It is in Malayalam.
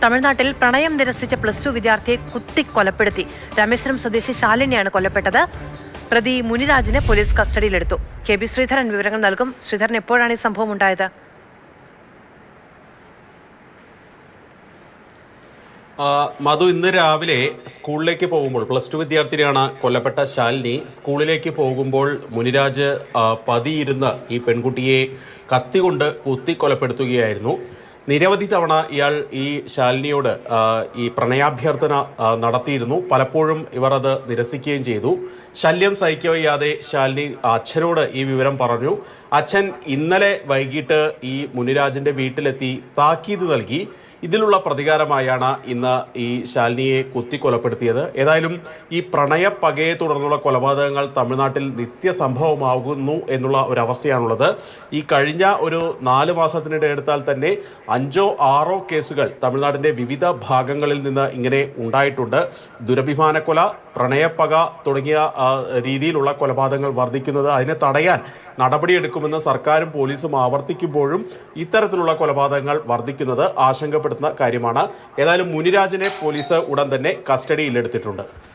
തമിഴ്നാട്ടിൽ പ്രണയം നിരസിച്ച +2 വിദ്യാർത്ഥിയെ കുത്തിക്കൊലപ്പെടുത്തി. രാമേശ്വരം സ്വദേശി ശാലിനിയാണ് കൊല്ലപ്പെട്ടത്. പ്രതി മുനിരാജിനെ പോലീസ് കസ്റ്റഡിയിലെടുത്തു. KB ശ്രീധരൻ വിവരങ്ങൾ നൽകും. ശ്രീധരൻ, എപ്പോഴാണ് ഈ സംഭവം ഉണ്ടായത്? മധു, ഇന്ന് രാവിലെ സ്കൂളിലേക്ക് പോകുമ്പോൾ +2 വിദ്യാർത്ഥിനിയാണ് കൊല്ലപ്പെട്ട ശാലിനി. സ്കൂളിലേക്ക് പോകുമ്പോൾ മുനിരാജ് പതിയിരുന്ന് ഈ പെൺകുട്ടിയെ കത്തികൊണ്ട് കുത്തിക്കൊലപ്പെടുത്തുകയായിരുന്നു. നിരവധി തവണ ഇയാൾ ഈ ശാലിനിയോട് ഈ പ്രണയാഭ്യർത്ഥന നടത്തിയിരുന്നു. പലപ്പോഴും ഇവർ അത് നിരസിക്കുകയും ചെയ്തു. ശല്യം സഹിക്കവയ്യാതെ ശാലിനി അച്ഛനോട് ഈ വിവരം പറഞ്ഞു. അച്ഛൻ ഇന്നലെ വൈകിട്ട് ഈ മുനിരാജിൻ്റെ വീട്ടിലെത്തി താക്കീത് നൽകി. ഇതിലുള്ള പ്രതികാരമായാണ് ഇന്ന് ഈ ശാലിനിയെ കുത്തിക്കൊലപ്പെടുത്തിയത്. ഏതായാലും ഈ പ്രണയപ്പകയെ തുടർന്നുള്ള കൊലപാതകങ്ങൾ തമിഴ്നാട്ടിൽ നിത്യസംഭവമാകുന്നു എന്നുള്ള ഒരവസ്ഥയാണുള്ളത്. ഈ കഴിഞ്ഞ ഒരു 4 മാസത്തിനിടെ എടുത്താൽ തന്നെ 5ഓ 6ഓ കേസുകൾ തമിഴ്നാടിൻ്റെ വിവിധ ഭാഗങ്ങളിൽ നിന്ന് ഇങ്ങനെ ഉണ്ടായിട്ടുണ്ട്. ദുരഭിമാനക്കൊല, പ്രണയപ്പക തുടങ്ങിയ രീതിയിലുള്ള കൊലപാതകങ്ങൾ വർദ്ധിക്കുന്നത് അതിനെ തടയാൻ നടപടിയെടുക്കുമെന്ന് സർക്കാരും പോലീസും ആവർത്തിക്കുമ്പോഴും ഇത്തരത്തിലുള്ള കൊലപാതകങ്ങൾ വർദ്ധിക്കുന്നത് ആശങ്കപ്പെടുത്തുന്ന കാര്യമാണ്. ഏതായാലും മുനിരാജിനെ പോലീസ് ഉടൻ തന്നെ കസ്റ്റഡിയിലെടുത്തിട്ടുണ്ട്.